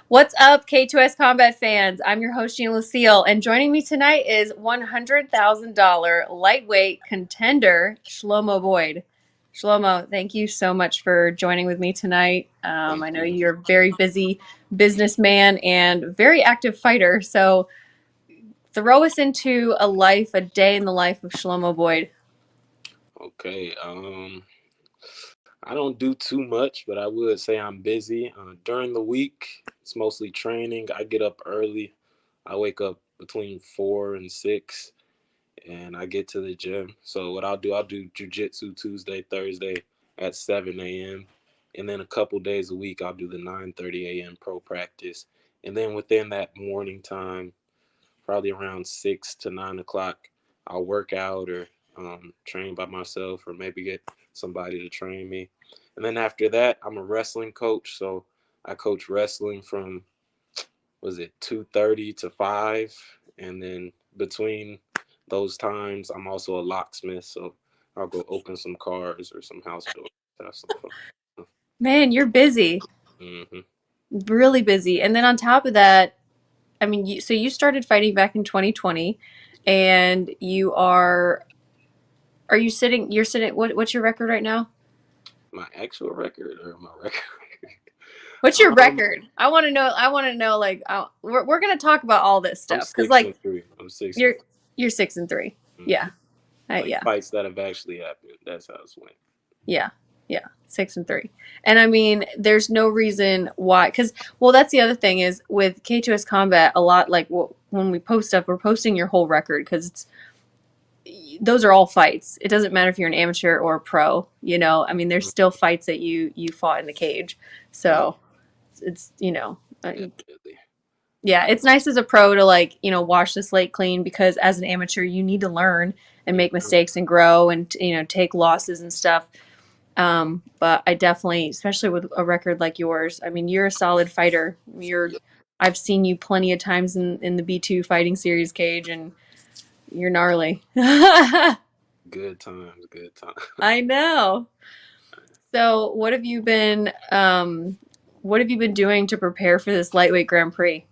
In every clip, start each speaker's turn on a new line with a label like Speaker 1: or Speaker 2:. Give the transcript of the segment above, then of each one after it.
Speaker 1: What's up, K2S Combat fans? I'm your host, Geena Lucille, and joining me tonight is $100,000 lightweight contender, Shlomo Boyd. Shlomo, thank you so much for joining with me tonight.
Speaker 2: Thank
Speaker 1: I know
Speaker 2: you.
Speaker 1: you're a very busy businessman and very active fighter, so throw us into a day in the life of Shlomo Boyd.
Speaker 2: Okay. I don't do too much, but I would say I'm busy. During the week, it's mostly training. I get up early. I wake up between 4 and 6, and I get to the gym. So what I'll do jujitsu Tuesday, Thursday at 7 a.m. And then a couple days a week, I'll do the 9:30 a.m. pro practice. And then within that morning time, probably around 6 to 9 o'clock, I'll work out or train by myself or maybe get somebody to train me. And then after that, I'm a wrestling coach, so I coach wrestling from was it 2:30 to 5, and then between those times, I'm also a locksmith, so I'll go open some cars or some house doors, have some fun.
Speaker 1: Man, you're busy,
Speaker 2: hmm
Speaker 1: really busy. And then on top of that, I mean, so you started fighting back in 2020, and are you sitting? You're sitting. What's your record right now?
Speaker 2: My actual record or my record?
Speaker 1: What's your
Speaker 2: um,
Speaker 1: record? I want to know. I want to know. Like, we're gonna talk about all this
Speaker 2: I'm
Speaker 1: stuff because,
Speaker 2: six
Speaker 1: like,
Speaker 2: and three. I'm six and
Speaker 1: you're you're 6-3. Yeah,
Speaker 2: Mhm. Like
Speaker 1: yeah,
Speaker 2: fights that have actually happened. That's how it's went.
Speaker 1: yeah, yeah. 6-3. And I mean, there's no reason why. Because, well, that's the other thing is with K2S Combat. A lot like when we post stuff, we're posting your whole record because it's those are all fights. It doesn't matter if you're an amateur or a pro, you know. I mean, there's still fights that you fought in the cage.
Speaker 2: Mm,
Speaker 1: So it's
Speaker 2: definitely.
Speaker 1: yeah, it's nice as a pro to like, wash the slate clean because as an amateur, you need to learn and make
Speaker 2: hmm
Speaker 1: mistakes and grow and take losses and stuff. But I definitely, especially with a record like yours, I mean, you're a solid fighter.
Speaker 2: Yep.
Speaker 1: I've seen you plenty of times in the B2 fighting series cage and you're gnarly.
Speaker 2: Good times. Good times.
Speaker 1: I know. So, what have you been doing to prepare for this lightweight Grand Prix?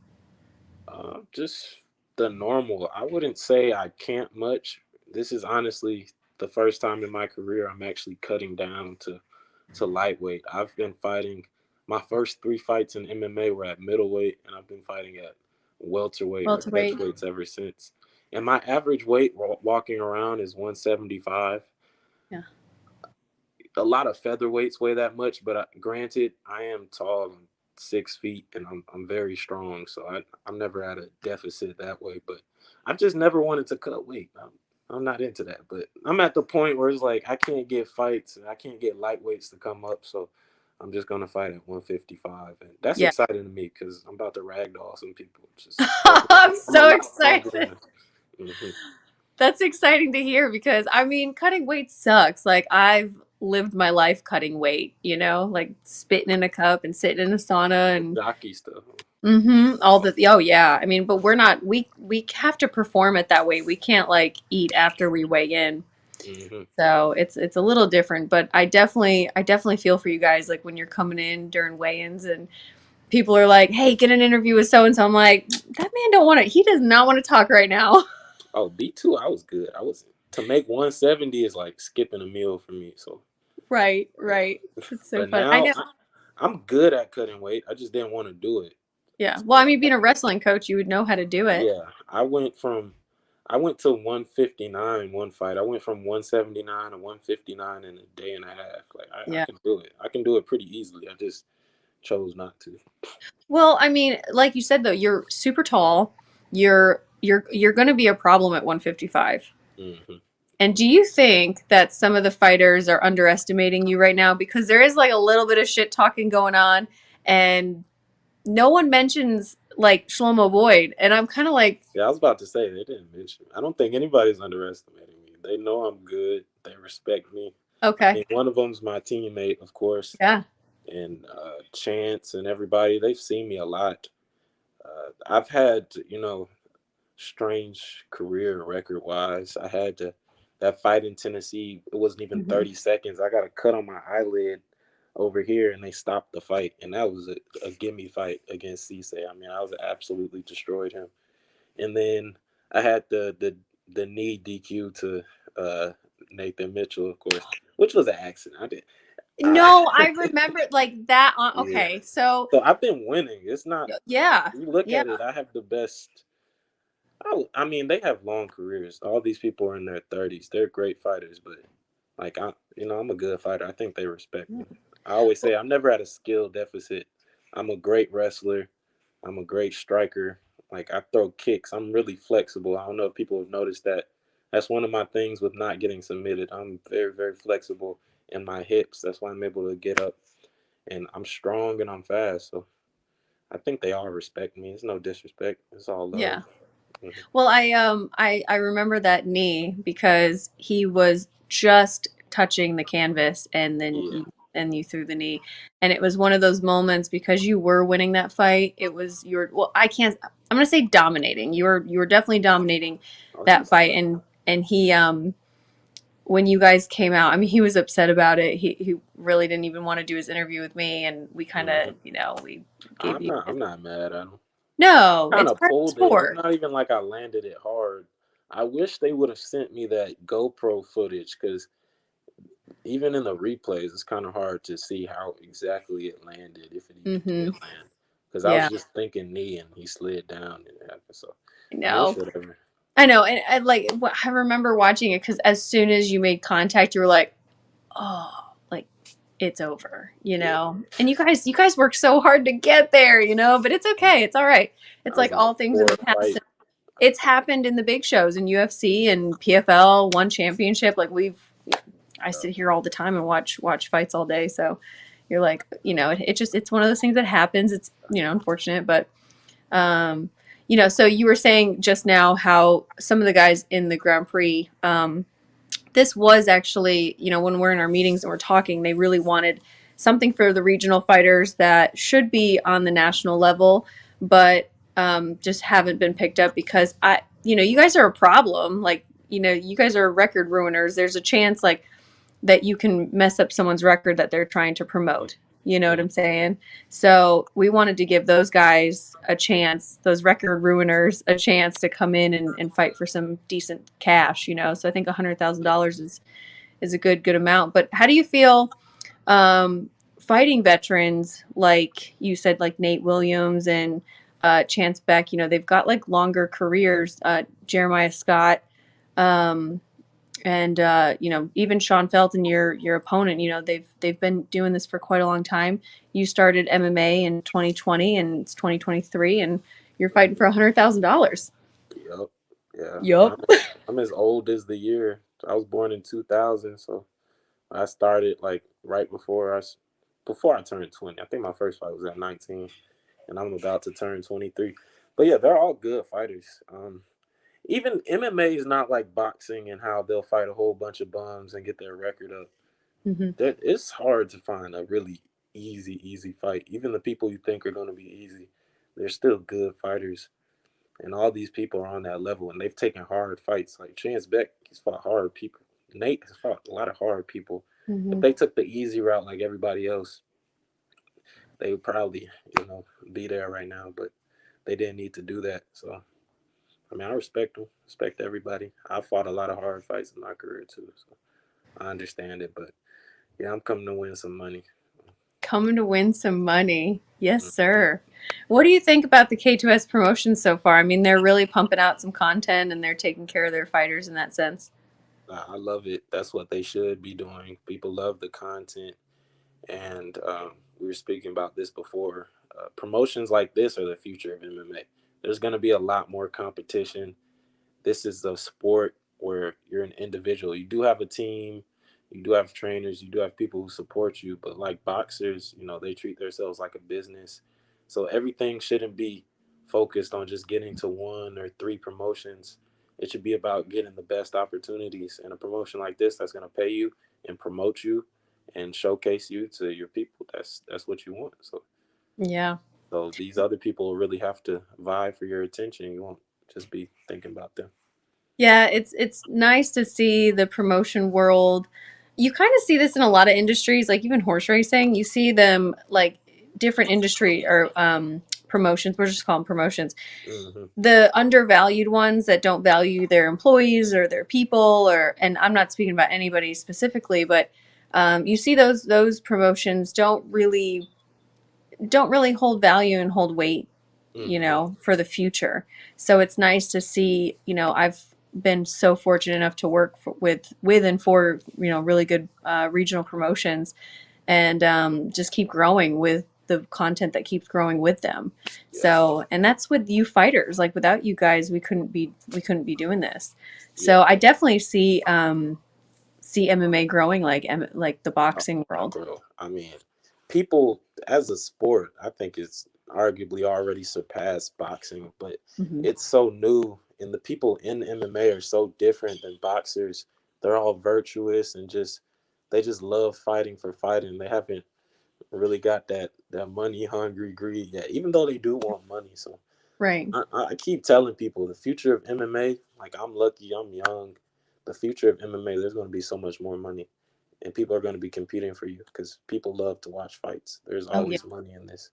Speaker 2: Just the normal. I wouldn't say I can't much. This is honestly the first time in my career I'm actually cutting down to lightweight. I've been fighting. My first three fights in MMA were at middleweight, and I've been fighting at welterweight or
Speaker 1: Welterweight.
Speaker 2: catchweights ever since. And my average weight walking around is 175.
Speaker 1: Yeah.
Speaker 2: A lot of featherweights weigh that much, but granted, I am tall. I'm 6 feet, and I'm very strong, so I'm never at a deficit that way. But I've just never wanted to cut weight. I'm not into that. But I'm at the point where it's like I can't get fights, and I can't get lightweights to come up, so I'm just gonna fight at 155, and that's
Speaker 1: Yeah.
Speaker 2: exciting to me because I'm about to ragdoll some people. Just
Speaker 1: I'm
Speaker 2: I'm a
Speaker 1: so
Speaker 2: lot stronger
Speaker 1: excited.
Speaker 2: than. hmm
Speaker 1: That's exciting to hear because I mean, cutting weight sucks. Like I've lived my life cutting weight, like spitting in a cup and sitting in a sauna
Speaker 2: The
Speaker 1: and
Speaker 2: jockey stuff.
Speaker 1: all the oh yeah. I mean, but we're not we have to perform it that way. We can't like eat after we weigh in.
Speaker 2: hmm
Speaker 1: So it's a little different, but I definitely feel for you guys like when you're coming in during weigh-ins and people are like, "Hey, get an interview with so and so." I'm like, "That man don't want to. He does not want to talk right now."
Speaker 2: Oh, B2, I was good. I was to make 170 is like skipping a meal for me. So,
Speaker 1: Right,
Speaker 2: yeah.
Speaker 1: right. It's so
Speaker 2: But
Speaker 1: fun. I
Speaker 2: now
Speaker 1: know.
Speaker 2: I'm good at cutting weight. I just didn't want to do it.
Speaker 1: Yeah. Well, I
Speaker 2: So,
Speaker 1: mean, being a wrestling coach, you would know how to do it.
Speaker 2: yeah, I went to 159 one fight. I went from 179 to 159 in a day and a half. Like I
Speaker 1: Yeah.
Speaker 2: can do it. I can do it pretty easily. I just chose not to.
Speaker 1: Well, I mean, like you said though, you're super tall. You're going to be a problem at 155.
Speaker 2: hmm
Speaker 1: And do you think that some of the fighters are underestimating you right now because there is like a little bit of shit talking going on and no one mentions like Shlomo Boyd and I'm kind of like,
Speaker 2: Yeah, I was about to say they didn't mention me. I don't think anybody's underestimating me. They know I'm good. They respect me. I
Speaker 1: okay.
Speaker 2: mean, one of them's my teammate, of course,
Speaker 1: Yeah.
Speaker 2: and Chance and everybody. They've seen me a lot. I've had, strange career record wise. I had that fight in Tennessee. It wasn't even
Speaker 1: Mhm.
Speaker 2: 30 seconds. I got a cut on my eyelid. over here, and they stopped the fight, and that was a gimme fight against Cisse. I mean, I was absolutely destroyed him. And then I had the knee DQ to uh, Nathan Mitchell, of course, which was an accident. I did. Ah,
Speaker 1: No, I remember like that on
Speaker 2: yeah.
Speaker 1: okay. So
Speaker 2: So I've been winning. It's not.
Speaker 1: yeah.
Speaker 2: You look
Speaker 1: Yeah.
Speaker 2: at it. I have the best. I mean, they have long careers. All these people are in their 30s. They're great fighters, but like I'm a good fighter. I think they respect me. I always say I'm never at a skill deficit. I'm a great wrestler. I'm a great striker. Like I throw kicks. I'm really flexible. I don't know if people have noticed that. That's one of my things with not getting submitted. I'm very, very flexible in my hips. That's why I'm able to get up, and I'm strong and I'm fast. So I think they all respect me. It's no disrespect. It's all love.
Speaker 1: Yeah.
Speaker 2: Hmm.
Speaker 1: Well, I remember that knee because he was just touching the canvas
Speaker 2: Yeah.
Speaker 1: and you threw the knee. And it was one of those moments because you were winning that fight. It was your well, I can't I'm gonna say dominating. You were definitely dominating
Speaker 2: Oh,
Speaker 1: that
Speaker 2: he's
Speaker 1: fight and he when you guys came out, I mean he was upset about it. He really didn't even want to do his interview with me and we
Speaker 2: hmm
Speaker 1: kinda, we gave
Speaker 2: I'm
Speaker 1: you
Speaker 2: not. I'm not mad at him.
Speaker 1: no,
Speaker 2: Kind
Speaker 1: it's
Speaker 2: of
Speaker 1: part of the
Speaker 2: pulled it. It's
Speaker 1: sport.
Speaker 2: not even like I landed it hard. I wish they would have sent me that GoPro footage because even in the replays, it's kind of hard to see how exactly it landed, if it even
Speaker 1: Mm-hmm.
Speaker 2: did land. Because I was
Speaker 1: Yeah.
Speaker 2: just thinking knee and he slid down and it happened. So,
Speaker 1: I
Speaker 2: I mean, it's
Speaker 1: know.
Speaker 2: whatever.
Speaker 1: I know, and I like I remember watching it because as soon as you made contact, you were like, "Oh, like it's over,"
Speaker 2: Yeah.
Speaker 1: And you guys worked so hard to get there, But it's okay. It's all right. It's
Speaker 2: I was
Speaker 1: like
Speaker 2: in a
Speaker 1: all things in the past.
Speaker 2: 4 fight.
Speaker 1: It's happened in the big shows in UFC and PFL, one championship. Like I
Speaker 2: Uh,
Speaker 1: sit here all the time and watch fights all day. So you're like, it's one of those things that happens. It's unfortunate, but um, so you were saying just now how some of the guys in the Grand Prix, this was actually, when we're in our meetings and we're talking, they really wanted something for the regional fighters that should be on the national level, but just haven't been picked up because you guys are a problem. Like, you guys are record ruiners. There's a chance, like, that you can mess up someone's record that they're trying to promote. You know what
Speaker 2: mhm.
Speaker 1: I'm saying? So we wanted to give those guys a chance, those record ruiners, a chance to come in and fight for some decent cash. So I think $100,000 is a good amount. But how do you feel fighting veterans like you said, like Nate Williams and Chance Beck? They've got like longer careers. Jeremiah Scott. Um, and even Sean Felton, your opponent, they've been doing this for quite a long time. You started MMA in 2020 and it's 2023 and you're fighting for $100,000.
Speaker 2: Yup. Yeah.
Speaker 1: Yup.
Speaker 2: I'm as old as the year. I was born in 2000, so I started like right before I turned 20. I think my first fight was at 19, and I'm about to turn 23. But yeah, they're all good fighters. Even MMA is not like boxing and how they'll fight a whole bunch of bums and get their record up.
Speaker 1: Hmm.
Speaker 2: It's hard to find a really easy fight. Even the people you think are going to be easy, they're still good fighters. And all these people are on that level, and they've taken hard fights. Like Chance Beck, he's fought hard people. Nate has fought a lot of hard people. If
Speaker 1: Hmm.
Speaker 2: they took the easy route like everybody else, they would probably, be there right now. But they didn't need to do that. So I mean, I respect them, respect everybody. I fought a lot of hard fights in my career too, so I understand it. But yeah, I'm coming to win some money.
Speaker 1: Coming to win some money. Yes,
Speaker 2: Mhm.
Speaker 1: sir. What do you think about the K2S promotion so far? I mean, they're really pumping out some content and they're taking care of their fighters in that sense.
Speaker 2: I love it. That's what they should be doing. People love the content, and we were speaking about this before. Promotions like this are the future of MMA. There's going to be a lot more competition. This is a sport where you're an individual. You do have a team, you do have trainers, you do have people who support you, but like boxers, they treat themselves like a business. So everything shouldn't be focused on just getting to one or three promotions. It should be about getting the best opportunities. And a promotion like this that's going to pay you and promote you and showcase you to your people. That's what you want.
Speaker 1: Yeah.
Speaker 2: So these other people really have to vie for your attention. You won't just be thinking about them.
Speaker 1: Yeah, it's nice to see the promotion world. You kind of see this in a lot of industries, like even horse racing. You see them like different industry or promotions. We're just calling promotions.
Speaker 2: Hmm.
Speaker 1: The undervalued ones that don't value their employees or their people, or and I'm not speaking about anybody specifically, but you see those promotions don't really hold value and hold weight,
Speaker 2: Hmm.
Speaker 1: for the future. So it's nice to see, I've been so fortunate enough to work with and for, really good regional promotions and just keep growing with the content that keeps growing with them.
Speaker 2: Yeah.
Speaker 1: So, and that's with you fighters. Like without you guys, we couldn't be doing this.
Speaker 2: Yeah.
Speaker 1: So I definitely see MMA growing like the
Speaker 2: Oh,
Speaker 1: boxing world.
Speaker 2: bro. I mean, people as a sport, I think it's arguably already surpassed boxing, but
Speaker 1: Hmm.
Speaker 2: it's so new, and the people in MMA are so different than boxers. They're all virtuous and just they just love fighting for fighting. They haven't really got that money hungry greed yet, even though they do want money. So
Speaker 1: Right.
Speaker 2: I keep telling people the future of MMA. Like I'm lucky, I'm young. The future of MMA, there's going to be so much more money and people are going to be competing for you because people love to watch fights. There's
Speaker 1: Oh yeah.
Speaker 2: always money in this.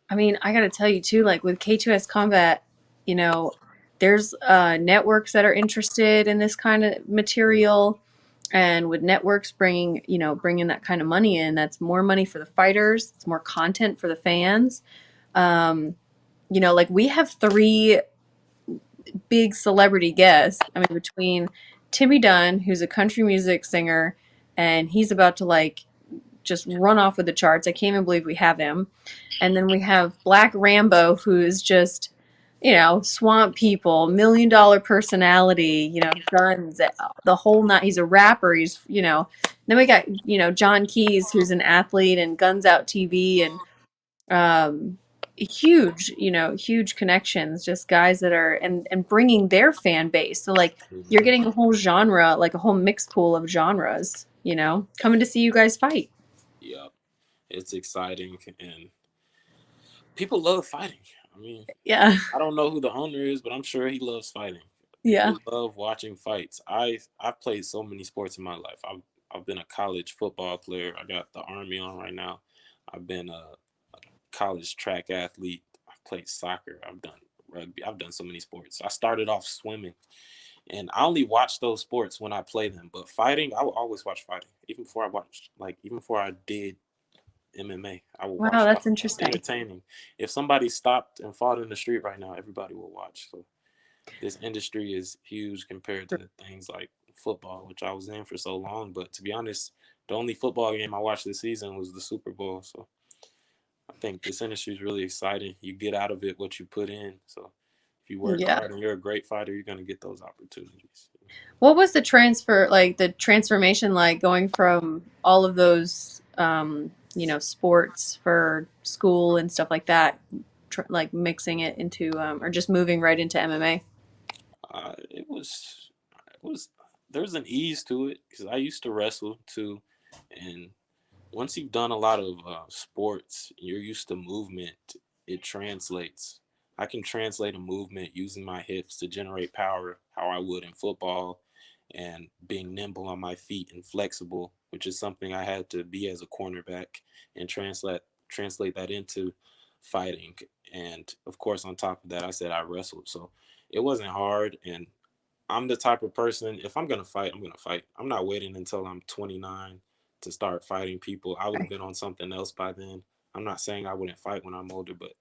Speaker 1: I mean, I gotta tell you too, like with K2S Combat, you know, there's networks that are interested in this kind of material, and with networks bringing that kind of money in, that's more money for the fighters. It's more content for the fans. Um, like we have three big celebrity guests. I mean, between Timmy Dunn, who's a country music singer, and he's about to like just run off with the charts. I can't even believe we have him. And then we have Black Rambo, who is just, swamp people, $1 million personality, guns, the whole night. He's a rapper. Then we got, John Keys, who's an athlete and Guns Out TV and um, huge connections, just guys that are, and bringing their fan base. So, like, you're
Speaker 2: Hmm.
Speaker 1: getting a whole genre, like a whole mixed pool of genres, coming to see you guys fight.
Speaker 2: Yep, it's exciting and people love fighting. I mean,
Speaker 1: Yeah.
Speaker 2: I don't know who the owner is, but I'm sure he loves fighting.
Speaker 1: Yeah.
Speaker 2: People love watching fights. I've played so many sports in my life. I've been a college football player. I got the army on right now. I've been a college track athlete. I've played soccer. I've done rugby. I've done so many sports. I started off swimming, and I only watch those sports when I play them. But fighting, I will always watch fighting. Even before I did MMA, I will
Speaker 1: Wow,
Speaker 2: watch
Speaker 1: that's
Speaker 2: fighting. It's
Speaker 1: interesting.
Speaker 2: entertaining. If somebody stopped and fought in the street right now, everybody will watch. So this industry is huge compared to things like football, which I was in for so long. But to be honest, the only football game I watched this season was the Super Bowl. So I think this industry is really exciting. You get out of it what you put in. So if you work
Speaker 1: Yeah.
Speaker 2: hard and you're a great fighter, you're gonna get those opportunities.
Speaker 1: What was the transformation like going from all of those, sports for school and stuff like that, like mixing it into, or just moving right into MMA?
Speaker 2: It was there's an ease to it because I used to wrestle too, and once you've done a lot of sports, you're used to movement. It translates. I can translate a movement using my hips to generate power, how I would in football, and being nimble on my feet and flexible, which is something I had to be as a cornerback, and translate that into fighting. And of course, on top of that, I said I wrestled, so it wasn't hard. And I'm the type of person, if I'm gonna fight, I'm gonna fight. I'm not waiting until I'm 29 to start fighting people. I would have
Speaker 1: Right.
Speaker 2: been on something else by then. I'm not saying I wouldn't fight when I'm older, but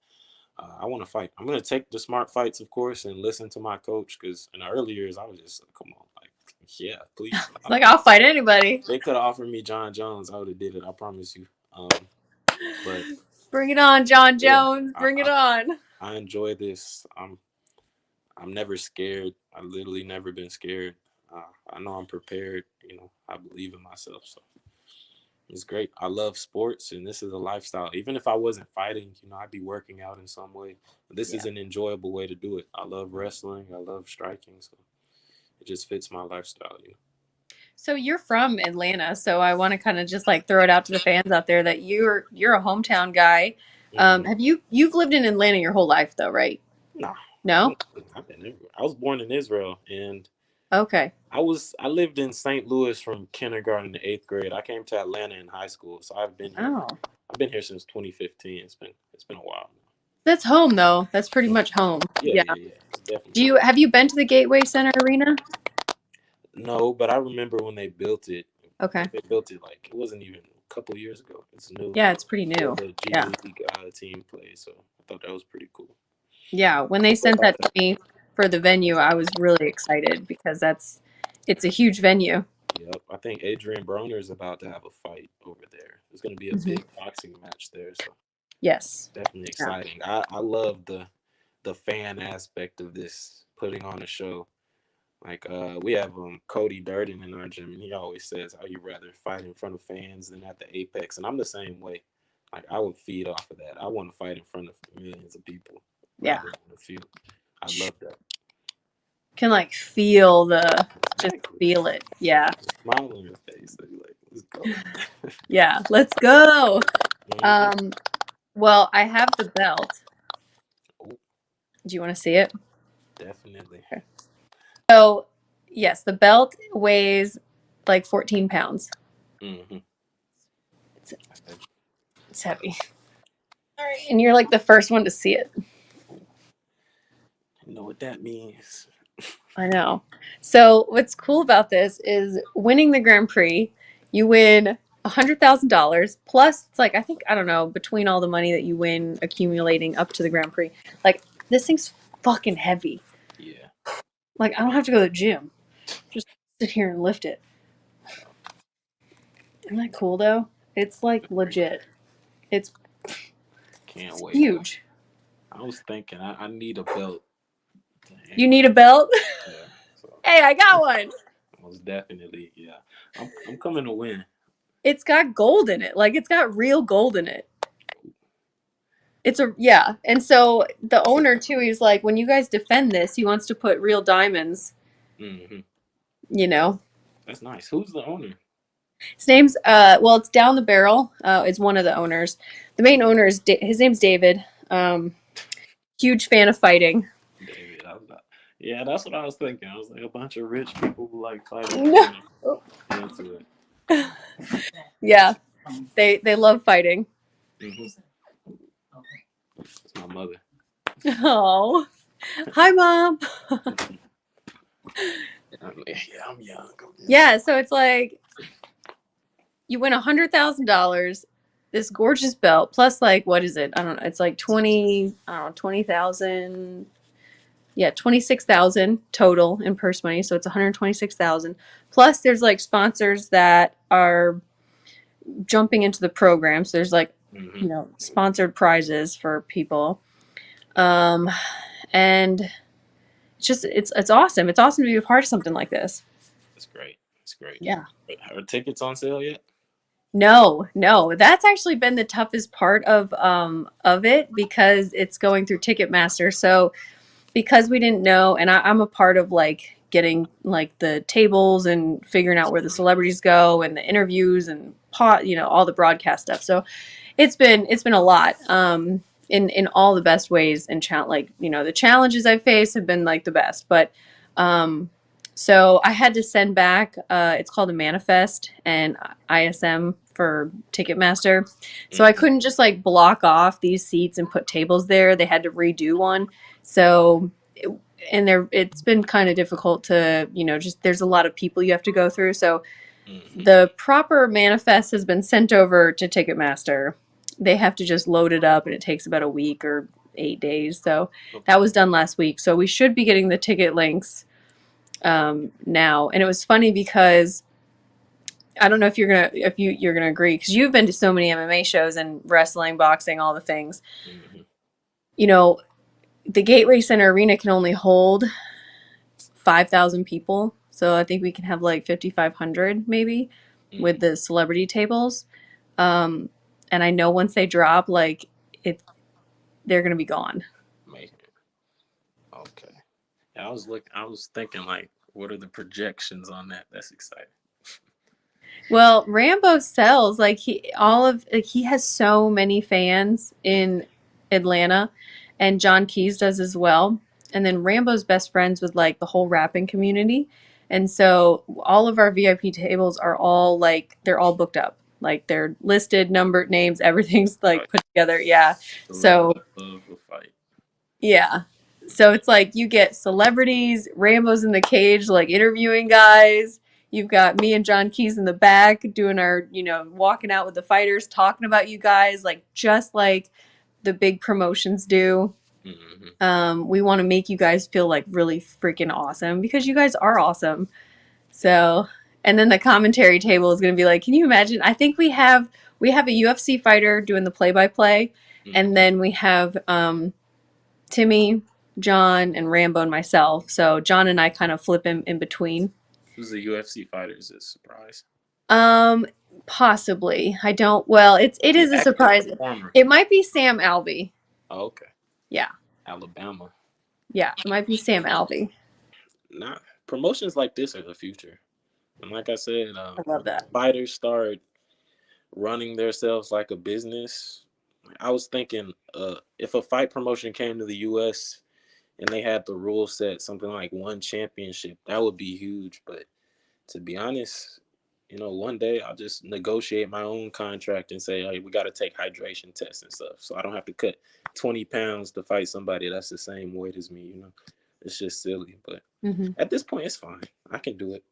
Speaker 2: I want to fight. I'm gonna take the smart fights, of course, and listen to my coach. Because in the early years, I was just like, come on, like, yeah, please.
Speaker 1: Like I'll fight anybody.
Speaker 2: They could have offered me John Jones. I would have did it. I promise you. But
Speaker 1: Bring it on, John
Speaker 2: yeah,
Speaker 1: Jones.
Speaker 2: I,
Speaker 1: Bring it
Speaker 2: I
Speaker 1: on.
Speaker 2: I enjoy this. I'm never scared. I literally never been scared. I know I'm prepared. I believe in myself. So it's great. I love sports, and this is a lifestyle. Even if I wasn't fighting, I'd be working out in some way. But this is
Speaker 1: Yeah.
Speaker 2: an enjoyable way to do it. I love wrestling. I love striking. So it just fits my lifestyle.
Speaker 1: So you're from Atlanta, so I want to kind of just like throw it out to the fans out there that you're a hometown guy.
Speaker 2: Mm-hmm.
Speaker 1: You've lived in Atlanta your whole life though, right?
Speaker 2: Nah,
Speaker 1: No?
Speaker 2: I've been everywhere. I was born in Israel, and
Speaker 1: Okay.
Speaker 2: I lived in St. Louis from kindergarten to eighth grade. I came to Atlanta in high school, so I've been here.
Speaker 1: Oh,
Speaker 2: I've been here since 2015. It's been a while
Speaker 1: that's home though. That's pretty
Speaker 2: now.
Speaker 1: much home.
Speaker 2: Yeah,
Speaker 1: Yeah.
Speaker 2: yeah, yeah. It's definitely
Speaker 1: Do you
Speaker 2: home.
Speaker 1: have you been to the Gateway Center Arena?
Speaker 2: No, but I remember when they built it.
Speaker 1: Okay.
Speaker 2: They built it like it wasn't even a couple years ago. It's new.
Speaker 1: Yeah, it's pretty
Speaker 2: Where
Speaker 1: new.
Speaker 2: the G
Speaker 1: Yeah.
Speaker 2: League team plays, so I thought that was pretty cool.
Speaker 1: Yeah. When they
Speaker 2: What's up
Speaker 1: sent
Speaker 2: about
Speaker 1: that to
Speaker 2: that?
Speaker 1: me for the venue, I was really excited because it's a huge venue.
Speaker 2: Yep, I think Adrian Broner is about to have a fight over there. There's going to be a
Speaker 1: Hmm.
Speaker 2: big boxing match there, so
Speaker 1: Yes.
Speaker 2: definitely
Speaker 1: Yeah.
Speaker 2: exciting. I love the fan aspect of this, putting on a show. Like we have Cody Durden in our gym, and he always says how you rather fight in front of fans than at the apex, and I'm the same way. Like I would feed off of that. I want to fight in front of millions of people
Speaker 1: Yeah.
Speaker 2: rather than a few. I love that.
Speaker 1: Can like feel the just
Speaker 2: Exactly.
Speaker 1: feel it. Yeah.
Speaker 2: Smile on your face. So you're like, let's go.
Speaker 1: Yeah. Let's go.
Speaker 2: Hmm.
Speaker 1: Um, well, I have the belt.
Speaker 2: Oh,
Speaker 1: Do you want to see it?
Speaker 2: definitely.
Speaker 1: Okay. So, yes, the belt weighs like 14 pounds.
Speaker 2: Hmm.
Speaker 1: It's, it's heavy. All right. And you're like the first one to see it.
Speaker 2: You know what that means.
Speaker 1: I know. So, what's cool about this is winning the Grand Prix, you win $100,000 plus it's like I think I don't know between all the money that you win accumulating up to the Grand Prix. Like this thing's fucking heavy.
Speaker 2: Yeah.
Speaker 1: Like I don't have to go to the gym. Just sit here and lift it. Isn't that cool though? It's like legit. It's
Speaker 2: Can't
Speaker 1: it's
Speaker 2: wait.
Speaker 1: huge.
Speaker 2: I was thinking I need a belt to
Speaker 1: You
Speaker 2: hang on.
Speaker 1: need a belt?
Speaker 2: Yeah. So
Speaker 1: Hey, I got one.
Speaker 2: most definitely, yeah. I'm coming to win.
Speaker 1: It's got gold in it. Like it's got real gold in it. It's a yeah. And so the owner too, he's like, when you guys defend this, he wants to put real diamonds,
Speaker 2: Hmm.
Speaker 1: you know.
Speaker 2: That's nice. Who's the owner?
Speaker 1: His name's well, it's down the barrel. It's one of the owners. The main
Speaker 2: Okay.
Speaker 1: owner is his name's David. Huge fan of fighting.
Speaker 2: David. I'm not. Yeah, that's what I was thinking. I was like a bunch of rich people who like fighting
Speaker 1: No.
Speaker 2: kind of into it.
Speaker 1: Yeah, they love fighting.
Speaker 2: Hmm. It's my mother.
Speaker 1: Oh, hi, mom.
Speaker 2: Yeah, I'm young. I'm young.
Speaker 1: Yeah, so it's like you win $100,000, this gorgeous belt, plus like what is it? I don't know. It's like 20. I don't know, 20,000. Yeah, 26,000 total in purse money. So it's 126,000. Plus, there's like sponsors that are jumping into the program. So there's like
Speaker 2: Hmm.
Speaker 1: sponsored prizes for people. Um, and it's awesome. It's awesome to be a part of something like this.
Speaker 2: That's great. That's great.
Speaker 1: Yeah.
Speaker 2: Are tickets on sale yet?
Speaker 1: No, no, that's actually been the toughest part of it because it's going through Ticketmaster. So because we didn't know, and I'm a part of like getting like the tables and figuring out where the celebrities go and the interviews and all the broadcast stuff. So it's been a lot in all the best ways and like the challenges I face have been like the best, but um so I had to send back it's called a manifest and ISM for Ticketmaster. So I
Speaker 2: Hmm.
Speaker 1: couldn't just like block off these seats and put tables there. They had to redo one. So and it's been kind of difficult to, just there's a lot of people you have to go through. So
Speaker 2: Hmm.
Speaker 1: the proper manifest has been sent over to Ticketmaster. They have to just load it up, and it takes about a week or 8 days. So that
Speaker 2: Okay.
Speaker 1: was done last week. So we should be getting the ticket links now. And it was funny because I don't know if you're gonna agree because you've been to so many MMA shows and wrestling, boxing, all the things.
Speaker 2: Hmm.
Speaker 1: You know, the Gateway Center Arena can only hold 5,000 people. So I think we can have like 5,500 maybe with
Speaker 2: Hmm.
Speaker 1: the celebrity tables. Um, and I know once they drop, like it, they're gonna be gone.
Speaker 2: Amazing. Okay. Yeah, I was thinking like, what are the projections on that? That's exciting.
Speaker 1: Well, Rambo sells like he has so many fans in Atlanta, and John Keys does as well. And then Rambo's best friends with like the whole rapping community, And so all of our VIP tables are all like they're all booked up. Like they're listed, numbered names, everything's like
Speaker 2: Right.
Speaker 1: put together. Yeah.
Speaker 2: Celebrity
Speaker 1: So
Speaker 2: love a fight.
Speaker 1: yeah. So it's like you get celebrities, Rambo's in the cage, like interviewing guys. You've got me and John Keys in the back doing our, walking out with the fighters, talking about you guys, like just like the big promotions do.
Speaker 2: Mm-hmm.
Speaker 1: We want to make you guys feel like really freaking awesome because you guys are awesome. So, and then the commentary table is going to be like, can you imagine? I think we have a UFC fighter doing the play by play, and
Speaker 2: Mm-hmm.
Speaker 1: then we have Timmy, John, and Rambo and myself. So John and I kind of flip in between.
Speaker 2: Who's the UFC fighter? Is it a surprise?
Speaker 1: Um, Possibly. I don't. Well, it
Speaker 2: The
Speaker 1: is a
Speaker 2: actor,
Speaker 1: surprise.
Speaker 2: performer.
Speaker 1: It might be Sam Alvey.
Speaker 2: Oh, okay.
Speaker 1: Yeah,
Speaker 2: Alabama.
Speaker 1: yeah, it might be Sam Alvey.
Speaker 2: Not promotions like this are the future. And like I said,
Speaker 1: I love that.
Speaker 2: fighters start running themselves like a business. I was thinking, if a fight promotion came to the U.S. and they had the rule set something like one championship, that would be huge. But to be honest, one day I'll just negotiate my own contract and say, hey, we got to take hydration tests and stuff. So I don't have to cut 20 pounds to fight somebody that's the same weight as me. It's just silly. But
Speaker 1: Hmm.
Speaker 2: at this point, it's fine. I can do it.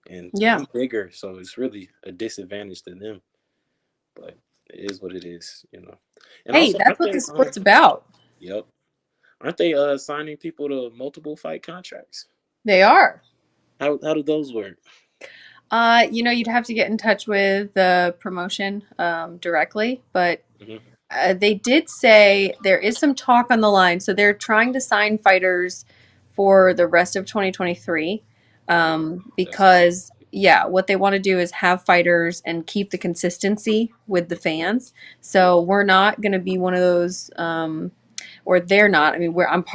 Speaker 2: And
Speaker 1: Yeah.
Speaker 2: I'm bigger, so it's really a disadvantage to them. But it is what it is. And
Speaker 1: Hey,
Speaker 2: also,
Speaker 1: that's
Speaker 2: aren't
Speaker 1: what
Speaker 2: they,
Speaker 1: this sport's about.
Speaker 2: yep, aren't they signing people to multiple fight contracts?
Speaker 1: They are.
Speaker 2: How do those work?
Speaker 1: You'd have to get in touch with the promotion directly, but
Speaker 2: Hmm.
Speaker 1: they did say there is some talk on the line. So they're trying to sign fighters for the rest of 2023
Speaker 2: Oh, that's
Speaker 1: because, yeah, what they want to do is have fighters and keep the consistency with the fans.
Speaker 2: yeah.
Speaker 1: So we're not going to be one of those. Or they're not. I mean,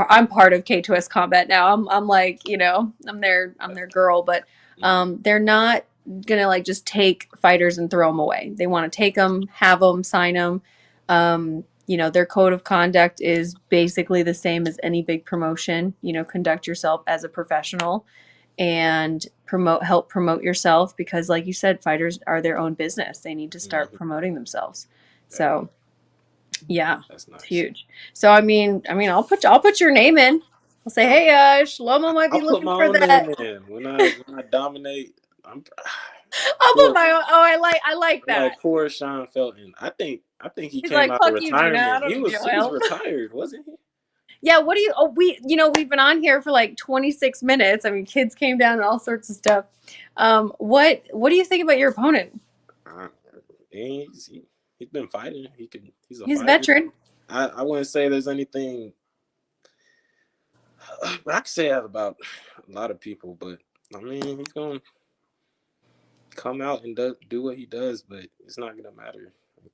Speaker 1: I'm part of K2S Combat now. I'm like, I'm their girl, but
Speaker 2: Mm-hmm.
Speaker 1: they're not gonna like just take fighters and throw them away. They want to take them, have them, sign them. Their code of conduct is basically the same as any big promotion. Conduct yourself as a professional and help promote yourself because, like you said, fighters are their own business. They need to start
Speaker 2: Mm-hmm.
Speaker 1: promoting themselves.
Speaker 2: Yeah,
Speaker 1: So yeah,
Speaker 2: that's
Speaker 1: it's
Speaker 2: nice.
Speaker 1: huge. So I'll put your name in. I'll say, hey, Shlomo might be
Speaker 2: I'll put
Speaker 1: looking
Speaker 2: my
Speaker 1: for
Speaker 2: own
Speaker 1: that.
Speaker 2: name in when I dominate. I'm
Speaker 1: I'll put
Speaker 2: poor.
Speaker 1: my own. Oh, I like
Speaker 2: I'm like
Speaker 1: that.
Speaker 2: poor Sean Felton. I think he
Speaker 1: He's
Speaker 2: came
Speaker 1: like,
Speaker 2: out of
Speaker 1: fuck you, Geena. I
Speaker 2: retirement.
Speaker 1: don't
Speaker 2: He
Speaker 1: need
Speaker 2: was
Speaker 1: your
Speaker 2: he was
Speaker 1: help.
Speaker 2: retired, wasn't he?
Speaker 1: Yeah. What do you? Oh, we've been on here for like 26 minutes. I mean, kids came down and all sorts of stuff. What do you think about your opponent?
Speaker 2: Uh, he's been fighting. He's a
Speaker 1: He's a
Speaker 2: fighter.
Speaker 1: veteran.
Speaker 2: I wouldn't say there's anything. I could say that about a lot of people, but I mean he's gonna come out and do what he does, but it's not gonna matter.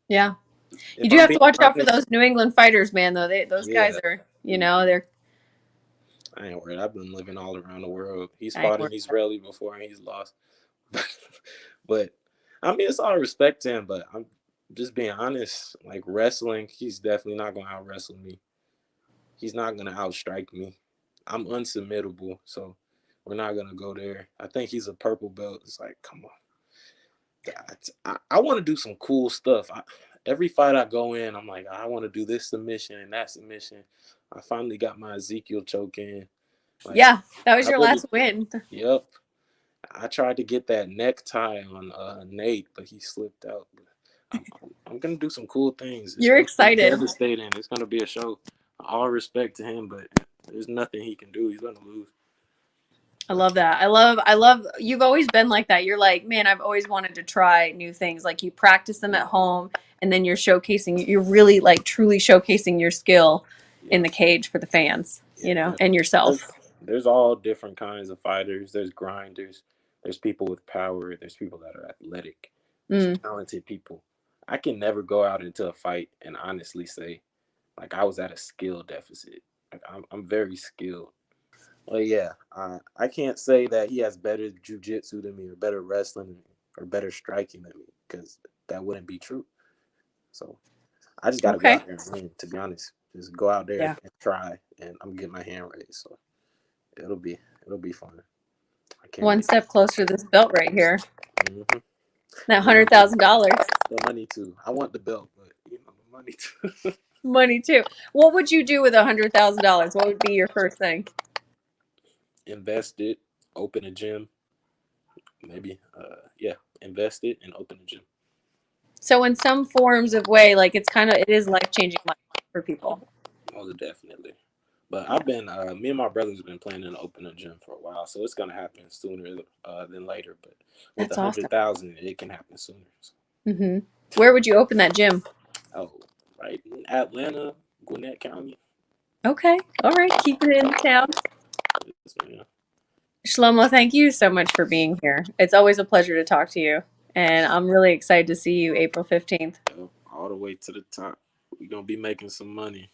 Speaker 1: Yeah. You
Speaker 2: If
Speaker 1: do
Speaker 2: I'm
Speaker 1: have to
Speaker 2: being
Speaker 1: watch out for
Speaker 2: honest,
Speaker 1: those New England fighters, man. Though those guys
Speaker 2: yeah,
Speaker 1: are,
Speaker 2: he,
Speaker 1: they're.
Speaker 2: I ain't worried. I've been living all around the world. He's
Speaker 1: I ain't
Speaker 2: fought
Speaker 1: worried.
Speaker 2: an Israeli before and he's lost. But I mean, it's all respect to him. But I'm just being honest. Like wrestling, he's definitely not gonna out wrestle me. He's not gonna outstrike me. I'm unsubmittable, so we're not gonna go there. I think he's a purple belt. It's like, come on. I want to do some cool stuff. Every fight I go in, I'm like, I want to do this submission and that submission. I finally got my Ezekiel choke in. Like,
Speaker 1: Yeah, that was
Speaker 2: I
Speaker 1: your
Speaker 2: really,
Speaker 1: last win.
Speaker 2: yep. I tried to get that necktie on Nate, but he slipped out. I'm gonna do some cool things. It's
Speaker 1: You're
Speaker 2: gonna be
Speaker 1: excited.
Speaker 2: devastating. It's gonna be a show. All respect to him, but there's nothing he can do. He's gonna lose.
Speaker 1: I love that. I love you've always been like that. You're like, man, I've always wanted to try new things. Like you practice them at
Speaker 2: Yeah,
Speaker 1: home and then you're really like truly showcasing your skill in
Speaker 2: yeah,
Speaker 1: the cage for the fans,
Speaker 2: yeah.
Speaker 1: and yourself.
Speaker 2: There's all different kinds of fighters. There's grinders. There's people with power. There's people that are athletic. There's
Speaker 1: Mm.
Speaker 2: talented people. I can never go out into a fight and honestly say, like, I was at a skill deficit. Like, I'm very skilled. Well, yeah, I can't say that he has better jujitsu than me, or better wrestling than me, or better striking than me, because that wouldn't be true. So I just got to go
Speaker 1: Okay.
Speaker 2: out there and win. To be honest, just go out there
Speaker 1: Yeah.
Speaker 2: and try, and I'm getting my hand raised. So it'll be it'll be fun. I Can't
Speaker 1: One
Speaker 2: wait.
Speaker 1: step closer to this belt right here.
Speaker 2: Hmm.
Speaker 1: That
Speaker 2: And
Speaker 1: $100,000
Speaker 2: the money too. I want the belt, but the money too.
Speaker 1: money too. What would you do with $100,000? What would be your first thing?
Speaker 2: Invest it, open a gym, maybe. Yeah, invest it and open a gym.
Speaker 1: So in some forms of way, like it is life changing money for people.
Speaker 2: Most definitely. But I've been, me and my brothers have been planning to open a gym for a while, so it's gonna happen sooner than later. But with a
Speaker 1: That's awesome.
Speaker 2: hundred thousand, it can happen sooner. So,
Speaker 1: Hmm. Where would you open that gym?
Speaker 2: oh, right, in Atlanta, Gwinnett County.
Speaker 1: Okay. All right. Keeping it in the town.
Speaker 2: Yes, man.
Speaker 1: Shlomo, thank you so much for being here. It's always a pleasure to talk to you. And I'm really excited to see you April 15th.
Speaker 2: All the way to the top. We're gonna be making some money.